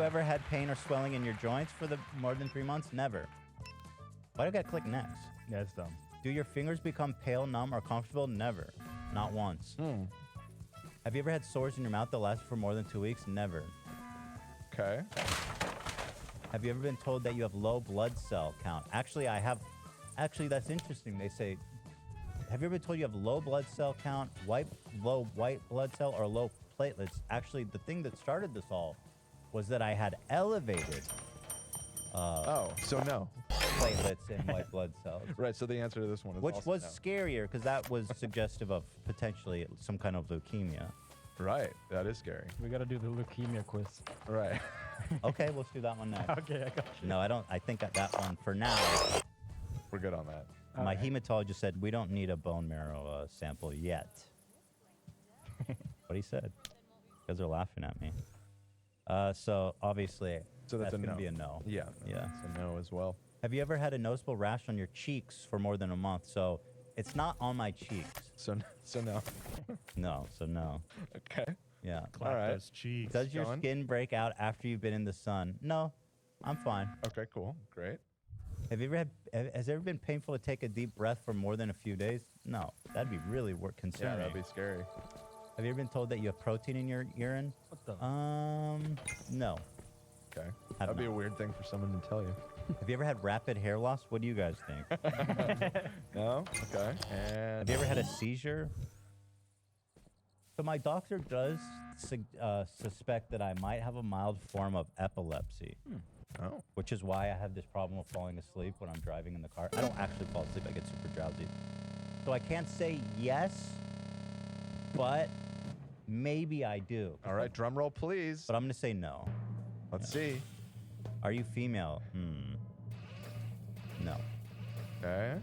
ever had pain or swelling in your joints for the more than 3 months? Never. Why do I gotta click next? Yeah, it's dumb. Do your fingers become pale, numb, or comfortable? Never. Not once. Have you ever had sores in your mouth that lasted for more than 2 weeks? Never. Okay. Have you ever been told that you have low blood cell count? Actually, I have. Actually, that's interesting. They say, have you ever been told you have low blood cell count, low white blood cell, or low platelets? Actually, the thing that started this all was that I had elevated so no. platelets and white blood cells. Right, so the answer to this one is Which also was no. scarier because that was suggestive of potentially some kind of leukemia. Right, that is scary. We gotta do the leukemia quiz. Right. Okay, let's do that one next. Okay, I got you. No, I don't. I think that one for now. We're good on that. My hematologist said we don't need a bone marrow sample yet. What he said. You guys are laughing at me. So obviously, So that's going a to no. be a no. Yeah. Yeah. It's a no as well. Have you ever had a noticeable rash on your cheeks for more than a month? So it's not on my cheeks. So no. No, so no. Okay. Yeah. Clap All right. those cheeks. Does your Sean? skin break out after you've been in the sun? No, I'm fine. Okay, cool. Great. Have you ever has it ever been painful to take a deep breath for more than a few days? No, that'd be really Yeah, concerning. that'd be scary. Have you ever been told that you have protein in your urine? What the? No. Okay. That'd be a weird thing for someone to tell you. Have you ever had rapid hair loss? What do you guys think? No? Okay. And Have you ever had a seizure? So my doctor does suspect that I might have a mild form of epilepsy, Oh. which is why I have this problem of falling asleep when I'm driving in the car. I don't actually fall asleep. I get super drowsy. So I can't say yes, but maybe I do. All right, drum roll, please. But I'm going to say no. Let's see. Are you female? No. Okay.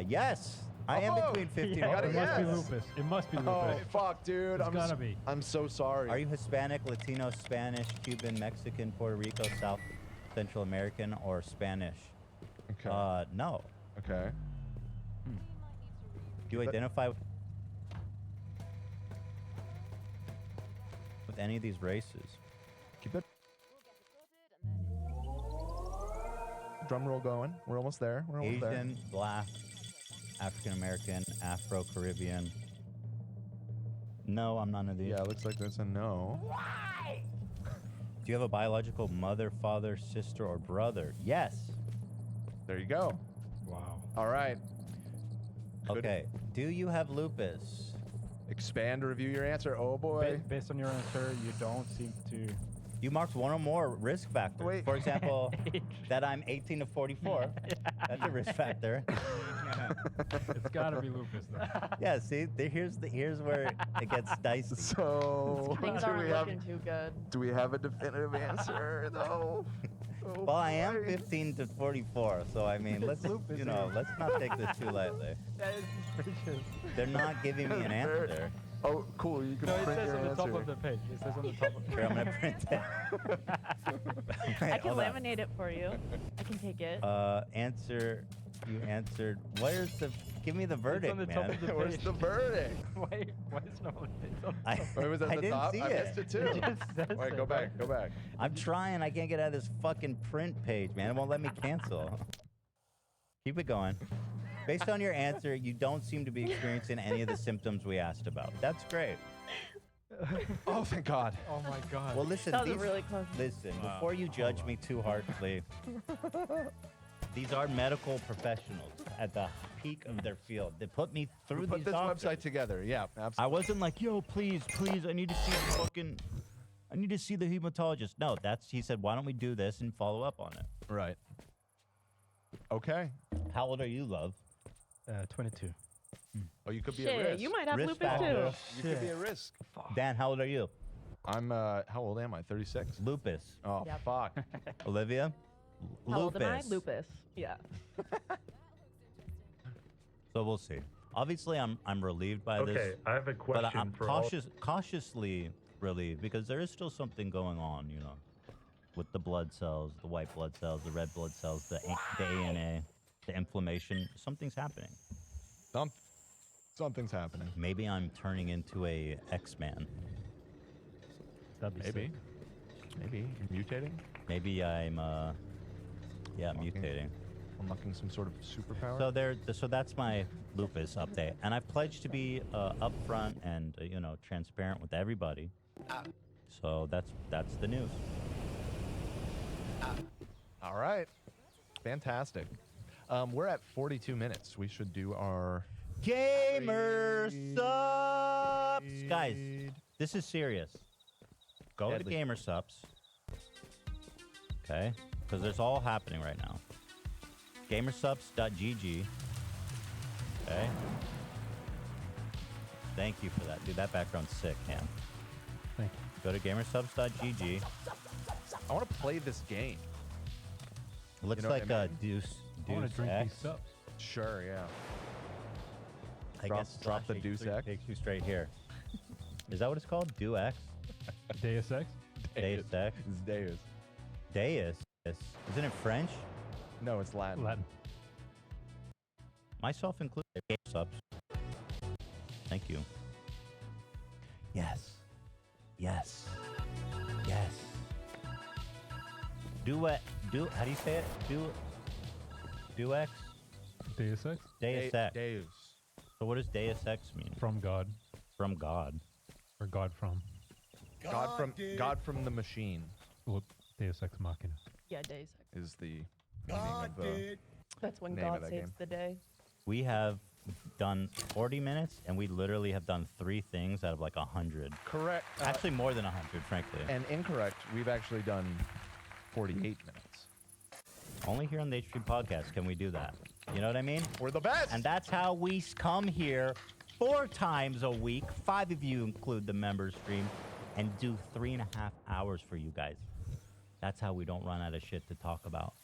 Yes. I am Oh, between 50 got and it, It must be yes. lupus. It must be Oh, lupus. fuck, dude. It's gotta be. I'm so sorry. Are you Hispanic, Latino, Spanish, Cuban, Mexican, Puerto Rico, South Central American, or Spanish? Okay. No. Okay. Do you identify with any of these races? Keep it. Drum roll going. We're almost there. We're almost there. Asian, Black, African American, Afro Caribbean. No, I'm none of these. Yeah, it looks like that's a no. Do you have a biological mother, father, sister, or brother? Yes. There you go. Wow. All right. Okay. Do you have lupus? Expand or review your answer. Oh boy. Based on your answer, you don't seem to. You marked one or more risk factors. Wait. For example, that I'm 18 to 44. That's a risk factor. It's gotta be lupus though. Yeah, see, here's where it gets dicey. So Things aren't looking too good. do we have a definitive answer though? Oh, Well, I am boy. 15 to 44, so I mean, let's lupus, let's not take this too lightly. That is suspicious. They're not giving me an answer. Oh, cool. You can No, it print says your on the answer. top of the page. It says on the top of the Here, page. I'm gonna print it. I can Hold on. laminate it for you. I can take it. Answer. You answered. Where's the? Give me the verdict, on the top man. of the Where's page. the verdict? Why is no one? It's on the I, top. Wait, was that I the didn't top? see I missed it too. It just says Wait, it, go back. right? Go back. I'm trying. I can't get out of this fucking print page, man. It won't let me cancel. Keep it going. Based on your answer, you don't seem to be experiencing any of the symptoms we asked about. That's great. Oh, thank God. Oh my god. Well, listen. That was a really close one. Listen, before you judge me too harshly, these are medical professionals at the peak of their field. They put me through Put these this doctors. website together. Yeah, I absolutely. wasn't like, yo, please, I need to see the fucking, I need to see the hematologist. No, he said, why don't we do this and follow up on it? Right. Okay. How old are you, love? 22. Oh, you could be a Shit, risk. you might have Risk lupus factor. too. You could be a risk. Dan, how old are you? I'm, how old am I? 36? Lupus. Oh, Yep. fuck. Olivia? How old am I? Lupus. Yeah. So we'll see. Obviously, I'm relieved by this. Okay, I have a But question I'm for all. cautiously relieved because there is still something going on, with the blood cells, the white blood cells, the red blood cells, the ANA, the inflammation. Something's happening. Something's happening. Maybe I'm turning into a X-Man. That'd be Maybe. sick. Maybe you're mutating. Maybe I'm mutating. Unlocking some sort of superpower. So that's my lupus update, and I pledged to be upfront and transparent with everybody. So that's the news. All right. Fantastic. We're at 42 minutes. We should do our Gamer subs, guys. This is serious. Go to Gamer subs. Okay, because there's all happening right now. Gamersubs.gg. Okay. Thank you for that, dude. That background's sick, man. Thank you. Go to gamersubs.gg. I want to play this game. Looks You know like what I mean? Deuce I want to drink X. these subs. Sure, yeah. I Drop- guess drop the /H3 Deuce X. takes you straight here. Is that what it's called? Do X? Deus Ex? Deus Ex? It's Deus. Deus. Isn't it French? No, it's Latin. Latin. Myself included. Game subs. Thank you. Yes. Yes. Yes. How do you say it? Do X? Deus Ex? Deus Ex. Deus. So what does Deus Ex mean? From God. From God. Or God from. God from the machine Well, Deus Ex Machina. Yeah, days. is the name of the. That's when Name of God that saves game. the day. We have done 40 minutes, and we literally have done 3 things out of like 100. Correct. Actually, more than 100, frankly. And incorrect. We've actually done 48 minutes. Only here on the H3 podcast can we do that. You know what I mean? We're the best. And that's how we come here 4 times a week. 5 of you include the member stream, and do 3.5 hours for you guys. That's how we don't run out of shit to talk about.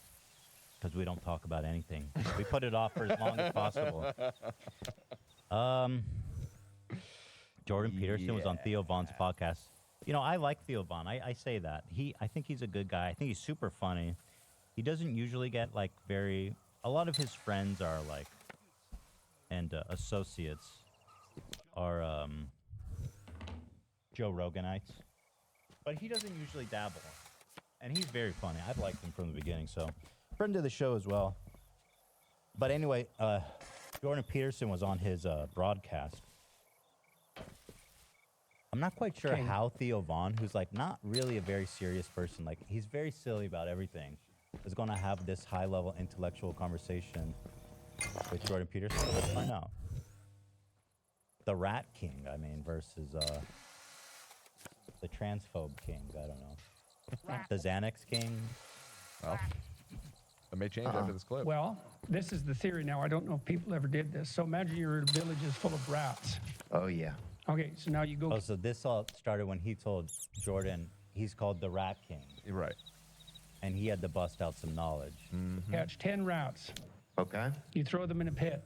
Because we don't talk about anything. We put it off for as long as possible. Jordan Peterson was on Theo Vaughn's podcast. You know, I like Theo Vaughn. I say that. I think he's a good guy. I think he's super funny. He doesn't usually get like a lot of his friends are like, and associates are Joe Roganites. But he doesn't usually dabble. And he's very funny. I've liked him from the beginning, so friend of the show as well. But anyway, Jordan Peterson was on his broadcast. I'm not quite sure how Theo Vaughn, who's like not really a very serious person, like he's very silly about everything, is going to have this high-level intellectual conversation with Jordan Peterson. Let's find out. The Rat King, I mean, versus the Transphobe King. I don't know. The Xanax King. Well, it may change after this clip. Well, this is the theory now. I don't know if people ever did this. So imagine your village is full of rats. Oh, yeah. Okay, so now you go Oh, so this all started when he told Jordan he's called the Rat King, You're right. and he had to bust out some knowledge. catch 10 rats. Okay. You throw them in a pit.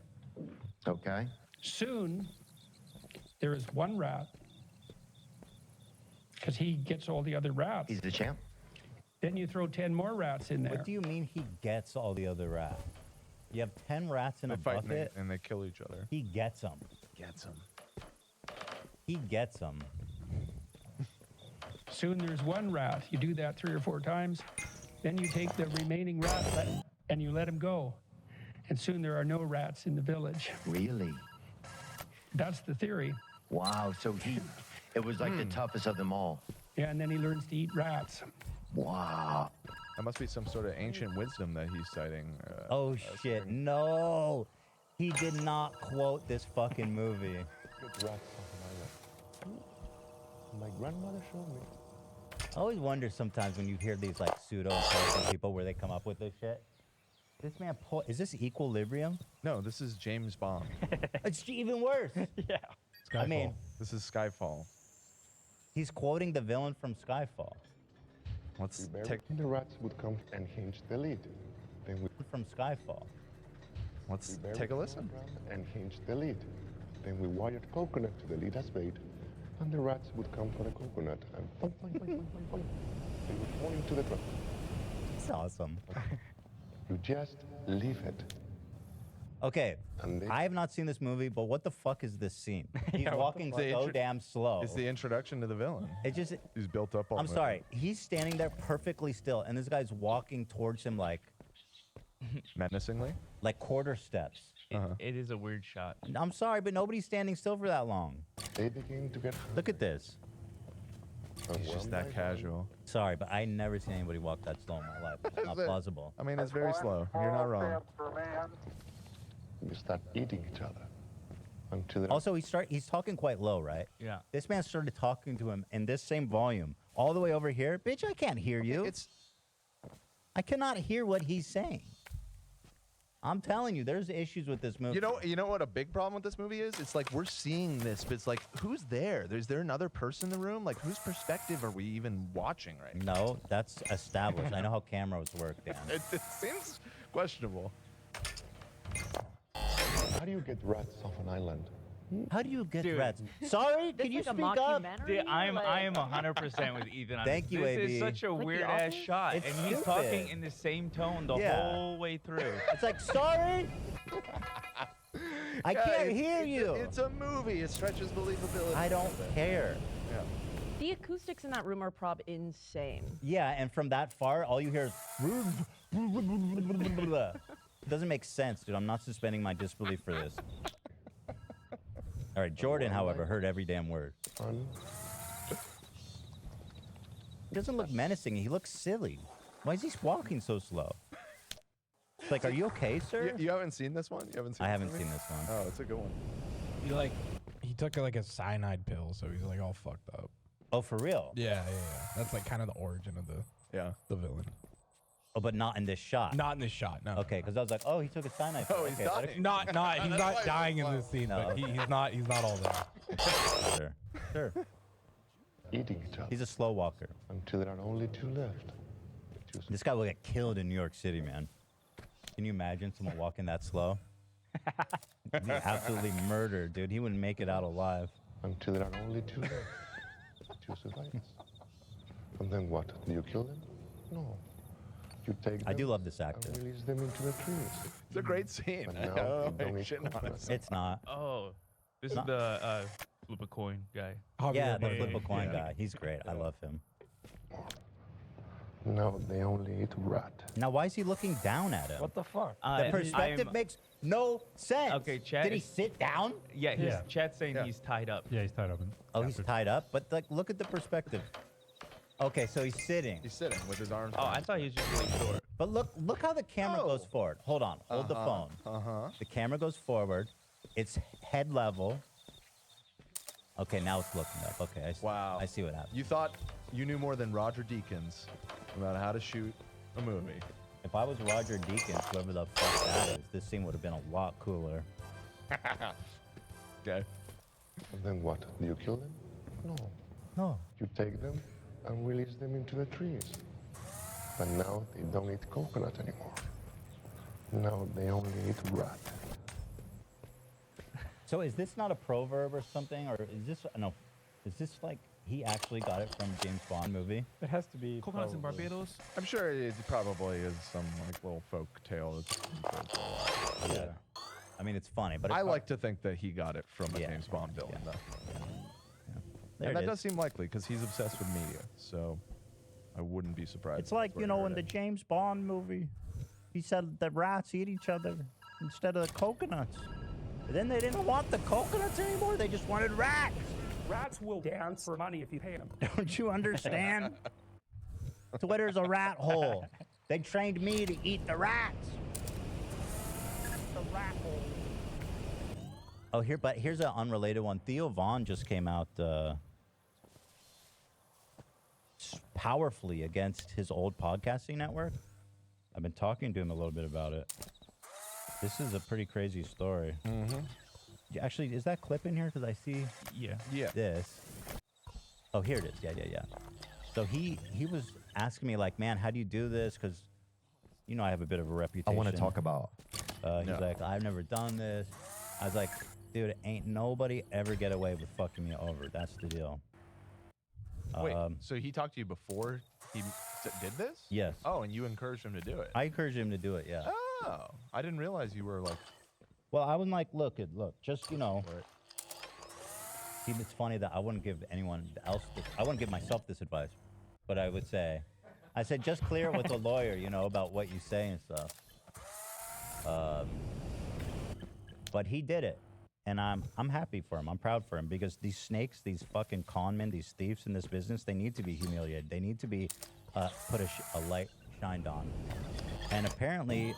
Okay. Soon, there is one rat because he gets all the other rats. He's the champ. Then you throw 10 more rats in there. What do you mean he gets all the other rats? You have 10 rats in They a fight bucket. and they kill each other. He gets them. Gets him. He gets them. Soon there's one rat. You do that 3 or 4 times. Then you take the remaining rat and you let him go. And soon there are no rats in the village. Really? That's the theory. Wow. So it was like the toughest of them all. Yeah, and then he learns to eat rats. Wow. That must be some sort of ancient wisdom that he's citing. Oh shit! No, he did not quote this fucking movie. My grandmother showed me. I always wonder sometimes when you hear these like pseudo-intelligent people where they come up with this shit. This man, is this Equilibrium? No, this is James Bond. It's even worse. Yeah. Skyfall. I mean, This is Skyfall. he's quoting the villain from Skyfall. Let's We take. buried the rats would come and hinge the lid. Then we From Skyfall. Let's buried take a the listen. rat and hinged the lid. Then we wired coconut to the lid as bait, and the rats would come for the coconut and boing, boing, boing, boing, boing, boing. They would fall into the trap. It's awesome. You just leave it. Okay, And they I have not seen this movie, but what the fuck is this scene? He's Yeah, what the walking fuck? so damn slow. It's the introduction to the villain. It just. He's built up all I'm sorry. He's standing there perfectly still, and this guy's walking towards him like menacingly. quarter steps. It is a weird shot. I'm sorry, but nobody's standing still for that long. they begin to get Look at this. hungry. He's And just one that by one, casual. Sorry, but I never seen anybody walk that slow in my life. It's not it? plausible. I mean, it's very slow. You're not wrong. we start eating each other until they Also, he's talking quite low, right? Yeah. This man started talking to him in this same volume, all the way over here. Bitch, I can't hear you. I cannot hear what he's saying. I'm telling you, there's issues with this movie. You know what a big problem with this movie is? It's like we're seeing this, but it's like, who's there? Is there another person in the room? Like, whose perspective are we even watching right now? No, that's established. I know how cameras work, Dan. It seems questionable. How do you get rats off an island? How do you get Dude. rats? Sorry, This can you like a speak up? mockumentary, Dude, I am like- 100% with Ethan. On Thank this. you, This AB. is such a Like The weird ass Office? shot, It's and he's stupid. talking in the same tone the Yeah. whole way through. It's like, sorry, I can't hear you. It's a movie. It stretches believability. I don't care. Yeah. The acoustics in that room are insane. Yeah, and from that far, all you hear is. It doesn't make sense, dude. I'm not suspending my disbelief for this. All right, Jordan, however, heard every damn word. One. He doesn't look menacing. He looks silly. Why is he walking so slow? It's like, are you okay, sir? You haven't seen this one? You haven't seen I this haven't movie? seen this one. Oh, it's a good one. He took like a cyanide pill, so he's like all fucked up. Oh, for real? Yeah. That's like kind of the origin of the villain. Oh, but not in this shot. Not in this shot, no. Okay, because I was like, oh, he took a cyanide. Oh, he's okay, that dying. Not he's That's why not it's dying in slow. this scene, No, but okay. he's not all there. Sure. Sure. Eating each other He's a slow walker. until there are only two left. Two This guy will get killed in New York City, man. Can you imagine someone walking that slow? He'd be absolutely murdered, dude. He wouldn't make it out alive. until there are only two left. Two survivors. And then what? Do you kill them? No. You take them I do love this actor. and release them into the trees. It's a great scene. But I now know, they don't like, eat shitting on coconuts. it. It's not. Oh, this No. is the flip a coin guy. Yeah, the Bardem. flip a coin Yeah. guy. He's great. I love him. No, they only eat rat. Now, why is he looking down at him? What the fuck? The perspective makes no sense. Okay, Chad Did he is- sit down? Yeah, his Yeah. chat's saying Yeah. he's tied up. Yeah, he's tied up. Oh, he's tied up? But like, look at the perspective. Okay, so he's sitting. He's sitting with his arms. Oh, I thought he was just really short. But look how the camera goes Oh. forward. Hold on, hold the phone. The camera goes forward. It's head level. Okay, now it's looking up. Okay, I see, Wow. I see what happened. You thought you knew more than Roger Deakins about how to shoot a movie. If I was Roger Deakins, whoever the fuck that is, this scene would have been a lot cooler. Okay. And then what? Do you kill them? No. No. You take them and release them into the trees. But now they don't eat coconut anymore. Now they only eat rat. So is this not a proverb or something, or is this no? Is this like he actually got it from James Bond movie? It has to be. Coconuts in probably. Barbados? I'm sure it probably is some like little folk tale. That's been told for a while. Yeah. I mean, it's funny, but it's I hard- like to think that he got it from a Yeah. James Bond villain, Yeah. though. There And it that is. does seem likely because he's obsessed with media. So I wouldn't be surprised. It's if like, that's where you he know, heard in the it. James Bond movie, he said the rats eat each other instead of the coconuts. But then they didn't want the coconuts anymore. They just wanted rats. Rats will dance for money if you pay them. Don't you understand? Twitter's a rat hole. They trained me to eat the rats. The rat hole. Oh, here's an unrelated one. Theo Vaughn just came out powerfully against his old podcasting network. I've been talking to him a little bit about it. This is a pretty crazy story. Actually, is that clip in here? Because I see Yeah. Yeah. this. Oh, here it is. Yeah. So he was asking me like, man, how do you do this? Because, you know, I have a bit of a reputation. I want to talk about. He's Yeah. like, I've never done this. I was like, dude, ain't nobody ever get away with fucking me over. That's the deal. Wait, so he talked to you before he did this? Yes. Oh, and you encouraged him to do it? I encourage him to do it. Yeah. Oh, I didn't realize you were like Well, I was like, look, just, you know. See, it's funny that I wouldn't give anyone else this, I wouldn't give myself this advice, but I would say, I said, just clear it with the lawyer, you know, about what you say and stuff. But he did it, and I'm happy for him. I'm proud for him, because these snakes, these fucking con men, these thieves in this business, they need to be humiliated. They need to be put a light shined on. And apparently,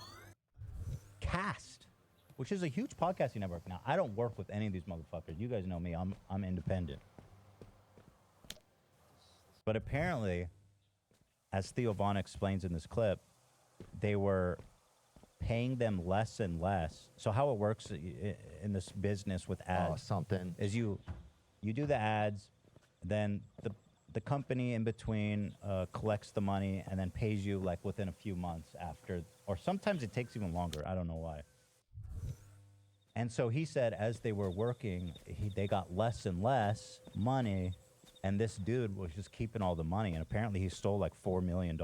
Cast, which is a huge podcasting network. Now, I don't work with any of these motherfuckers. You guys know me. I'm independent. But apparently, as Theo Vaughn explains in this clip, they were paying them less and less. So how it works in this business with ads is you do the ads, then the company in between collects the money and then pays you like within a few months after, or sometimes it takes even longer. I don't know why. And so he said as they were working, they got less and less money, and this dude was just keeping all the money. And apparently he stole like $4 million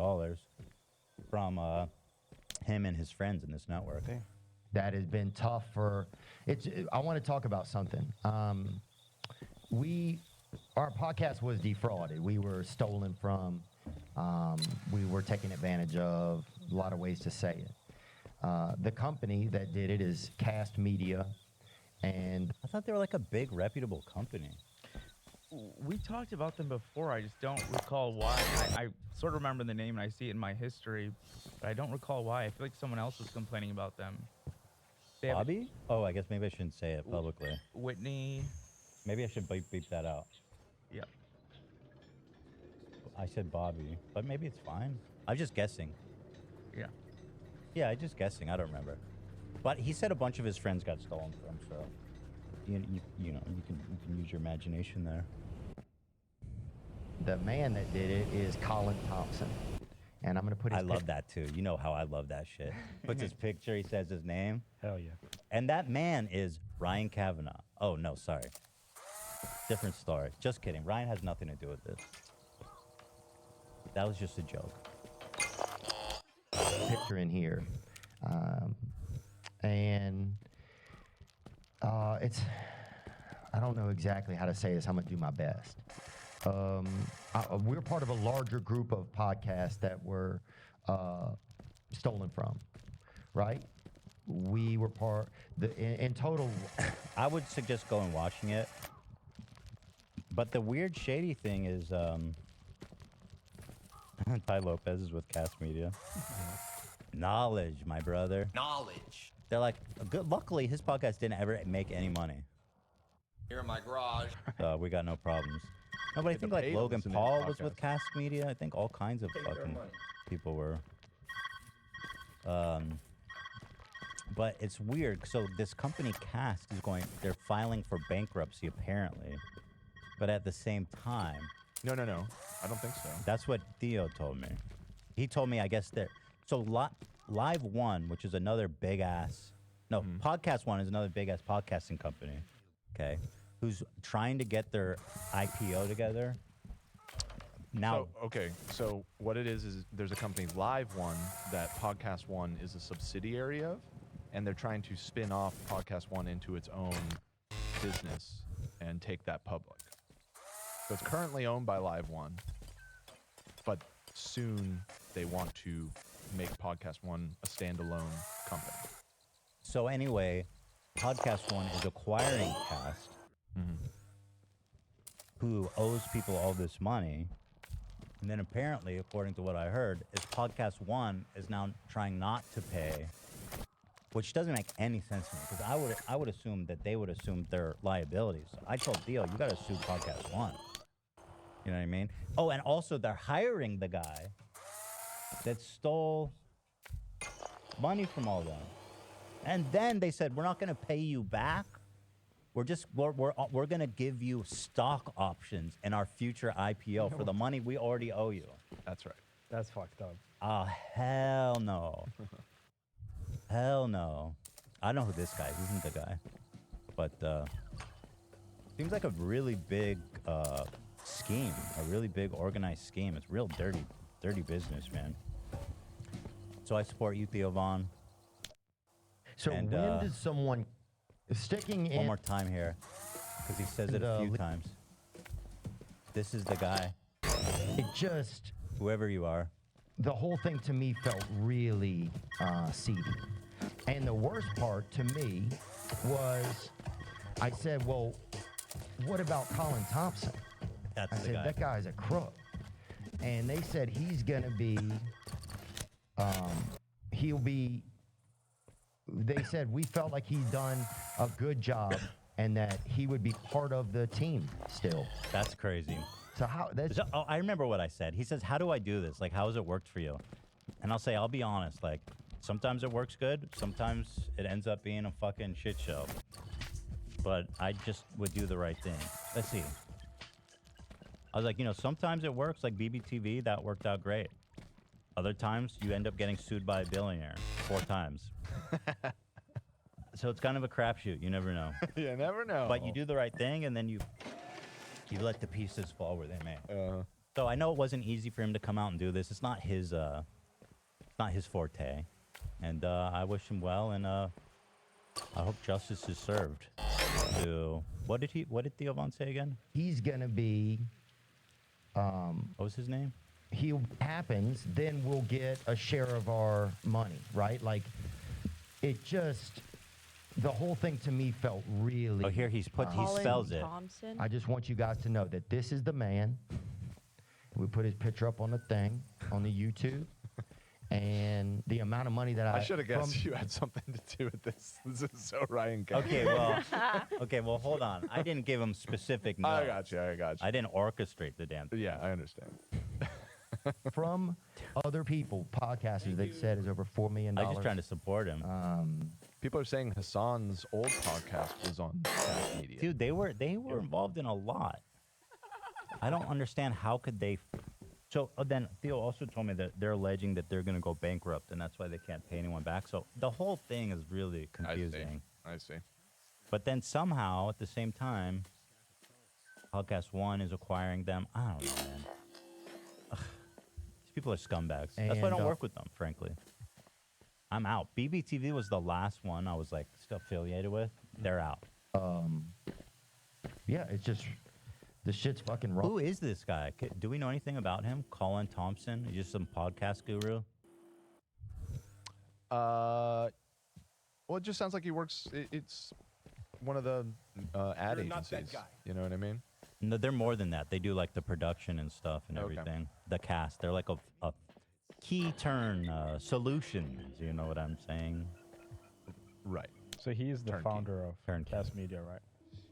from him and his friends in this network. That has been tough for. I want to talk about something. Our podcast was defrauded. We were stolen from. We were taken advantage of. A lot of ways to say it. The company that did it is Cast Media, and I thought they were like a big reputable company. We talked about them before. I just don't recall why. I sort of remember the name and I see it in my history, but I don't recall why. I feel like someone else was complaining about them. Bobby? Oh, I guess maybe I shouldn't say it publicly. Whitney. Maybe I should beep that out. Yep. I said Bobby, but maybe it's fine. I'm just guessing. Yeah. Yeah, I'm just guessing. I don't remember. But he said a bunch of his friends got stolen from, so you know you can use your imagination there. the man that did it is Colin Thompson. And I'm going to put his I love that too. You know how I love that shit. Puts his picture, he says his name. Hell yeah. And that man is Ryan Kavanaugh. Oh, no, sorry. Different story. Just kidding. Ryan has nothing to do with this. That was just a joke. Picture in here. It's, I don't know exactly how to say this. I'm going to do my best. We're part of a larger group of podcasts that were stolen from, right? We were part, in total. I would suggest going and watching it. But the weird, shady thing is, Ty Lopez is with Cast Media. Knowledge, my brother. Knowledge. They're like, good. Luckily, his podcast didn't ever make any money. Here in my garage. So we got no problems. No, but I think like Logan Paul was with Cast Media. I think all kinds of fucking people were. But it's weird. So this company Cast is they're filing for bankruptcy apparently. But at the same time. No. I don't think so. That's what Theo told me. He told me, I guess so Live One, which is another big ass. No, Podcast One is another big ass podcasting company. Okay. Who's trying to get their IPO together. Now, so what it is there's a company, Live One, that Podcast One is a subsidiary of, and they're trying to spin off Podcast One into its own business and take that public. So it's currently owned by Live One, but soon they want to make Podcast One a standalone company. So anyway, Podcast One is acquiring Cast, who owes people all this money. And then apparently, according to what I heard, is Podcast One is now trying not to pay, which doesn't make any sense to me, because I would assume that they would assume their liabilities. I told Theo, you got to sue Podcast One. You know what I mean? Oh, and also they're hiring the guy that stole money from all them. And then they said, we're not going to pay you back. We're going to give you stock options in our future IPO for the money we already owe you. That's right. That's fucked up. Oh, hell no. Hell no. I know who this guy is. He isn't the guy. But seems like a really big scheme, a really big organized scheme. It's real dirty business, man. So I support you, Theo Vaughn. So and, when does someone Sticking in One more time here, because he says it a few times. This is the guy. It just, Whoever you are. the whole thing to me felt really seedy. And the worst part to me was, I said, well, what about Colin Thompson? That's I the said, guy. that guy's a crook. And they said he's going to be, they said we felt like he's done a good job and that he would be part of the team still. That's crazy. So how, that's, Oh, I remember what I said. He says, how do I do this? Like, how has it worked for you? And I'll say, I'll be honest. Like, sometimes it works good. Sometimes it ends up being a fucking shit show. But I just would do the right thing. Let's see. I was like, you know, sometimes it works. Like BBTV, that worked out great. Other times, you end up getting sued by a billionaire 4 times. So it's kind of a crapshoot. You never know. You never know. But you do the right thing, and then you let the pieces fall where they may. So I know it wasn't easy for him to come out and do this. It's not his forte, and I wish him well, and I hope justice is served. To what did Theo Von say again? he's going to be, What was his name? he happens, then we'll get a share of our money, right? Like, it just, the whole thing to me felt really. Oh, here he Colin spells it. Thompson. I just want you guys to know that this is the man. We put his picture up on the thing, on the YouTube. And the amount of money that I should have guessed you had something to do with this. This is so Ryan Gosling. Okay, well, hold on. I didn't give him specific notes. I got you. I didn't orchestrate the damn thing. Yeah, I understand. from other people, podcasters, they said is over $4 million. I was just trying to support him. People are saying Hassan's old podcast was on Fast Media. Dude, they were involved in a lot. I don't understand how could they. So then Theo also told me that they're alleging that they're going to go bankrupt, and that's why they can't pay anyone back. So the whole thing is really confusing. I see. But then somehow, at the same time, Podcast One is acquiring them. I don't know, man. Ugh. These people are scumbags. That's why I don't And, work with them, frankly. I'm out. BBTV was the last one I was like still affiliated with. They're out. Yeah, it's just, the shit's fucking wrong. Who is this guy? Do we know anything about him? Colin Thompson? He's just some podcast guru? Well, it just sounds like he works. It's one of the ad agencies. You know what I mean? No, they're more than that. They do like the production and stuff and Okay. everything. The cast. They're like a key turn solutions. You know what I'm saying? Right. So he's the Turnkey. founder of Turnkey. Cast Media, right?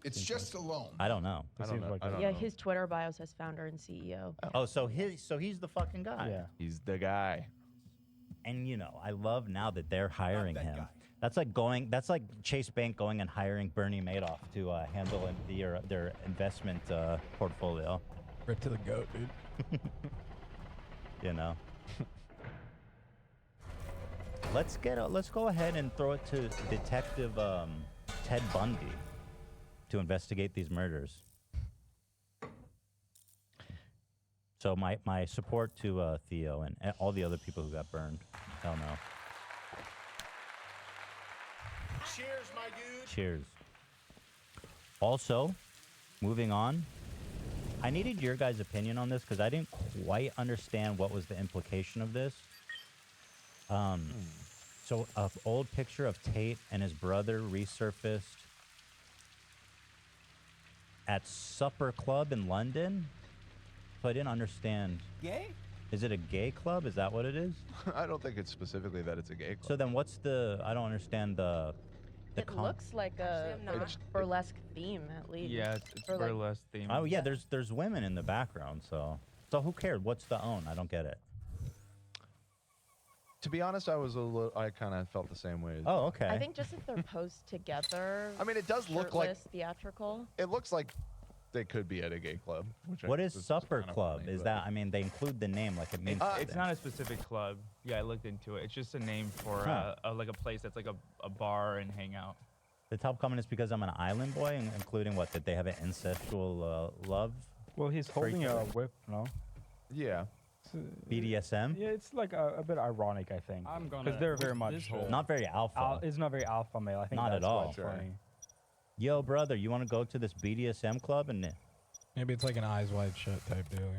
It's just a loan. I don't know. I don't seems know. like I don't Yeah, know. his Twitter bio says founder and CEO. Oh, so he's the fucking guy. Yeah. He's the guy. And you know, I love now that they're hiring that him. guy. That's like Chase Bank going and hiring Bernie Madoff to handle their investment portfolio. Right to the goat, dude. You know. Let's go ahead and throw it to Detective Ted Bundy to investigate these murders. So my support to Theo and all the other people who got burned. Hell no. Cheers, my dude. Cheers. Also, moving on, I needed your guys' opinion on this because I didn't quite understand what was the implication of this. So an old picture of Tate and his brother resurfaced at Supper Club in London. So I didn't understand. Gay? Is it a gay club? Is that what it is? I don't think it's specifically that it's a gay club. So then what's I don't understand the It looks like a burlesque theme, at least. Yeah, it's Or like- burlesque theme. Oh yeah, there's women in the background, so who cared? What's the own? I don't get it. To be honest, I kind of felt the same way. Oh, okay. I think just if they're posed together. I mean, it does look like shirtless, theatrical. it looks like they could be at a gay club. What is Supper Club? Is that? I mean, they include the name like it means. It's not a specific club. Yeah, I looked into it. It's just a name for like a place that's like a bar and hangout. The top comment is because I'm an island boy, and including what? That they have an incestual love? Well, he's holding a whip, no? Yeah. BDSM? Yeah, it's like a bit ironic, I think. I'm gonna Because they're very whip much this hole. Not very alpha. It's not very alpha male. I think Not that's at why all. it's funny. Yo, brother, you want to go to this BDSM club? And Maybe it's like an eyes wide shut type deal, you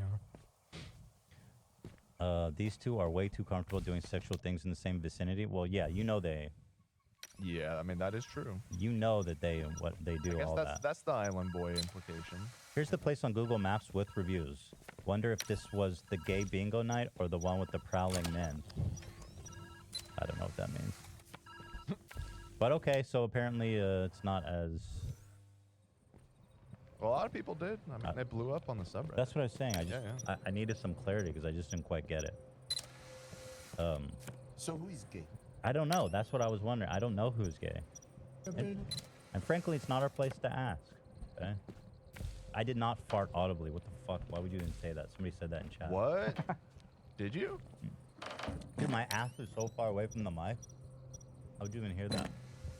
know? these two are way too comfortable doing sexual things in the same vicinity. Well, yeah, you know they. Yeah, I mean, that is true. You know that what they do I guess all that. that's the Island Boy implication. Here's the place on Google Maps with reviews. Wonder if this was the gay bingo night or the one with the prowling men. I don't know what that means. But okay, so apparently it's not as... Well, a lot of people did. I mean, they blew up on the subreddit. That's what I was saying. I just Yeah. I needed some clarity because I just didn't quite get it. So who is gay? I don't know. That's what I was wondering. I don't know who's gay. And frankly, it's not our place to ask. Okay? I did not fart audibly. What the fuck? Why would you even say that? Somebody said that in chat. What? Did you? Dude, my ass is so far away from the mic. How would you even hear that?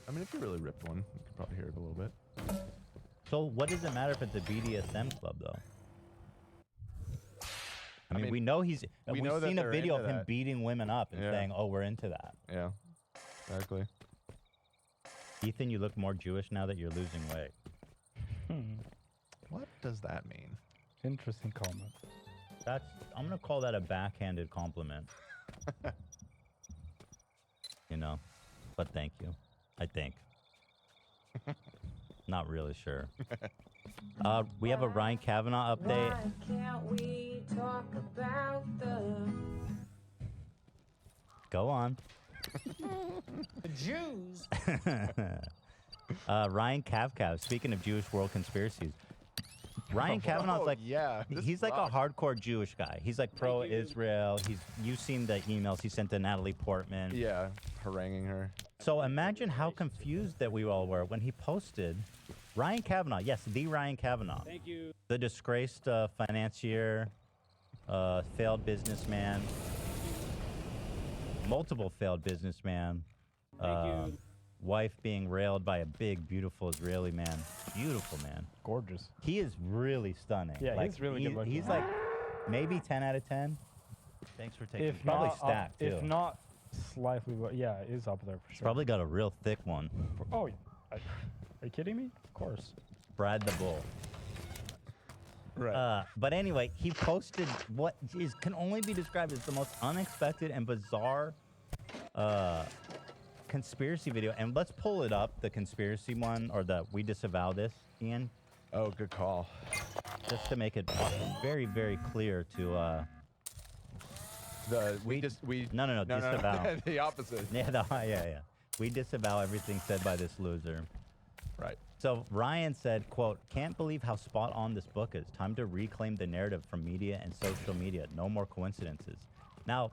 I mean, if you really ripped one, you could probably hear it a little bit. So what does it matter if it's a BDSM club, though? I mean, we know he's... we We've know that seen a they're video of into him that. beating women up and Yeah. saying, oh, we're into that. Yeah, exactly. Ethan, you look more Jewish now that you're losing weight. What does that mean? Interesting comment. I'm going to call that a backhanded compliment. You know? But thank you. I think. Not really sure. We have a Ryan Kavanaugh update. Why can't we talk about the Go on. Jews? Ryan Kavkav, speaking of Jewish world conspiracies. Ryan Kavanaugh's like, he's like a hardcore Jewish guy. He's like pro-Israel. You've seen the emails he sent to Natalie Portman. Yeah, haranguing her. So imagine how confused that we all were when he posted Ryan Kavanaugh. Yes, the Ryan Kavanaugh. Thank you. The disgraced financier, failed businessman, multiple failed businessman, wife being railed by a big, beautiful Israeli man. Beautiful man. Gorgeous. He is really stunning. Yeah, he's really good looking. He's like maybe 10 out of 10. Thanks for taking. Probably stacked too. If not slightly, yeah, it is up there for He's sure. probably got a real thick one. Oh, are you kidding me? Of course. Brad the Bull. Right. But anyway, he posted what can only be described as the most unexpected and bizarre conspiracy video. And let's pull it up, the conspiracy one, or the we disavow this, Ian. Oh, good call. Just to make it very, very clear to... we No, disavow. The opposite. Yeah. We disavow everything said by this loser. Right. So Ryan said, quote, "Can't believe how spot on this book is. Time to reclaim the narrative from media and social media. No more coincidences." Now,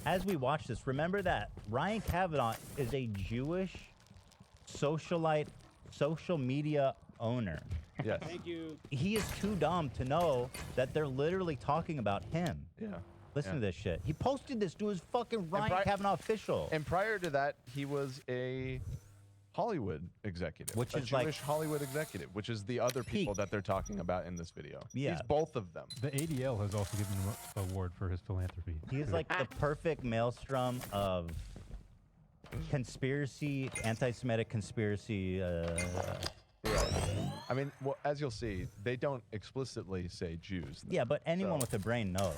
as we watch this, remember that Ryan Kavanaugh is a Jewish socialite, social media owner. Yes. Thank you. He is too dumb to know that they're literally talking about him. Yeah. Listen to this shit. He posted this to his fucking Ryan Kavanaugh official. And prior to that, he was a Hollywood executive. Which a is like- Jewish Hollywood executive, which is the other people that they're talking about in this video. Yeah. He's both of them. The ADL has also given him an award for his philanthropy. He's like the perfect maelstrom of conspiracy, anti-Semitic conspiracy. Right. I mean, well, as you'll see, they don't explicitly say Jews. Yeah, but anyone with a brain knows.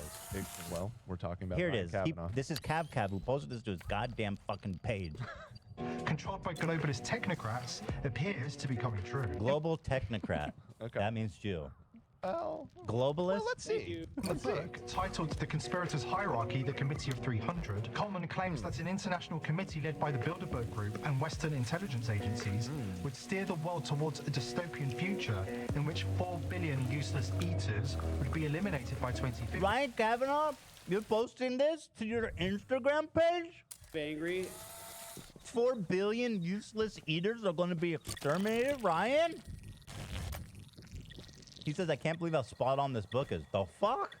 Well, we're talking about Here it Ryan is. Kavanaugh. This is Cav who posted this to his goddamn fucking page. Controlled by globalist technocrats appears to be coming true. Global technocrat. Okay. That means Jew. Well, Globalist? let's see. In the book, titled The Conspirators' Hierarchy, The Committee of 300, Coleman claims that an international committee led by the Bilderberg Group and Western intelligence agencies would steer the world towards a dystopian future in which 4 billion useless eaters would be eliminated by 2050. Ryan Kavanaugh, you're posting this to your Instagram page? Angry. 4 billion useless eaters are going to be exterminated, Ryan? He says, "I can't believe how spot on this book is." The fuck?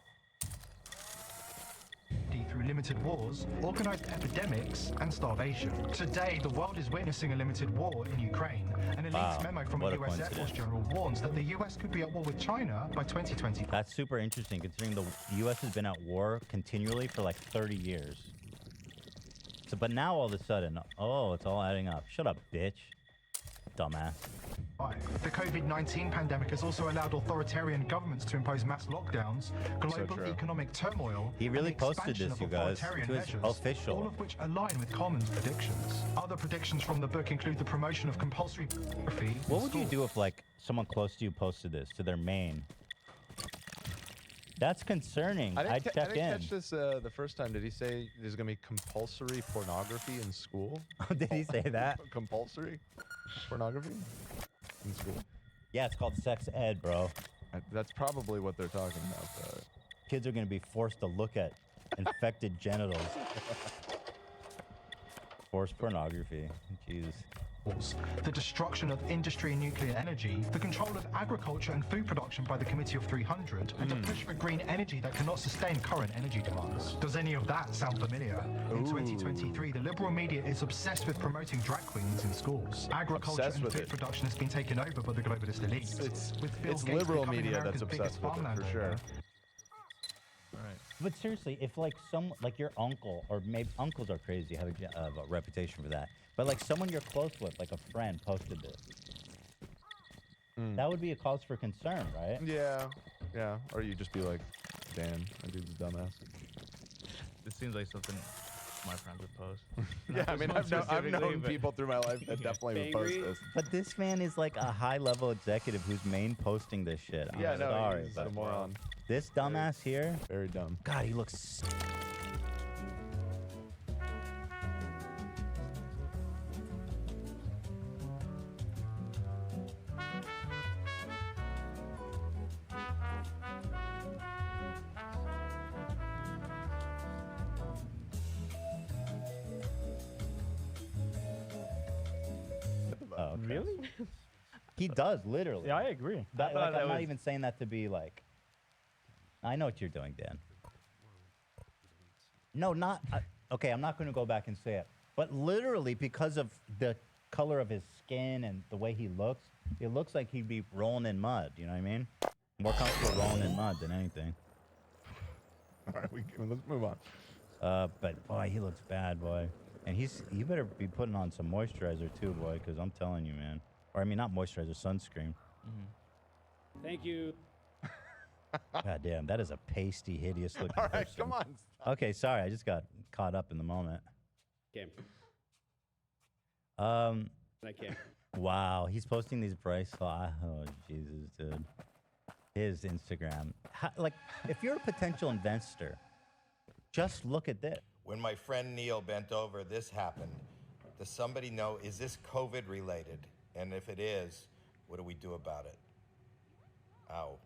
Through limited wars, organized epidemics, and starvation. Today, the world is witnessing a limited war in Ukraine. An elite Wow, memo from what a a US Air Force coincidence. general warns that the US could be at war with China by 2020. That's super interesting considering the U.S. has been at war continually for like 30 years. So, but now all of a sudden, oh, it's all adding up. Shut up, bitch. Dumbass. The COVID-19 pandemic has also allowed authoritarian governments to impose mass lockdowns, global economic turmoil, He really and the posted expansion this, of you guys. authoritarian It was measures, official. all of which align with Commons' predictions. Other predictions from the book include the promotion of compulsory pornography. What would you do if, like, someone close to you posted this to their main? That's concerning. I'd check I didn't in. catch this the first time. Did he say there's going to be compulsory pornography in school? Did he say that? Compulsory pornography in school? Yeah, it's called sex ed, bro. That's probably what they're talking about. Kids are going to be forced to look at infected genitals. Forced pornography. Jesus. The destruction of industry and nuclear energy, the control of agriculture and food production by the Committee of 300, and a push for green energy that cannot sustain current energy demands. Does any of that sound familiar? In 2023, the liberal media is obsessed with promoting drag queens in schools. Agriculture Obsessed and with food it. production has been taken over by the globalist elite. It's Bill it's Gates liberal becoming media America's that's biggest obsessed with it, farmland for sure. owner. But seriously, if like like your uncle, or maybe uncles are crazy, have a reputation for that. But like someone you're close with, like a friend, posted this. That would be a cause for concern, right? Yeah, yeah. Or you just be like, Dan, that dude's a dumbass. This seems like something my friends would post. Yeah, I mean, I've known people through my life that definitely would post this. But this man is like a high-level executive who's main posting this shit. I'm Yeah, no, sorry, he's but a moron. this dumbass here, Very dumb. God, he looks. Oh, okay. Really? He does, literally. Yeah, I agree. That, I thought like, that I'm not was- even saying that to be like. I know what you're doing, Dan. No, not. Okay, I'm not going to go back and say it. But literally, because of the color of his skin and the way he looks, it looks like he'd be rolling in mud. You know what I mean? More comfortable rolling in mud than anything. All right, let's move on. But boy, he looks bad, boy. And you better be putting on some moisturizer too, boy, because I'm telling you, man. Or I mean, not moisturizer, sunscreen. Thank you. God damn, that is a pasty, hideous looking All right, person. come on. Okay, sorry, I just got caught up in the moment. Okay. I can't. Wow, he's posting these bracelets. Oh, Jesus, dude. His Instagram. Like, if you're a potential investor, just look at this. When my friend Neil bent over, this happened. Does somebody know, is this COVID related? And if it is, what do we do about it? Ow.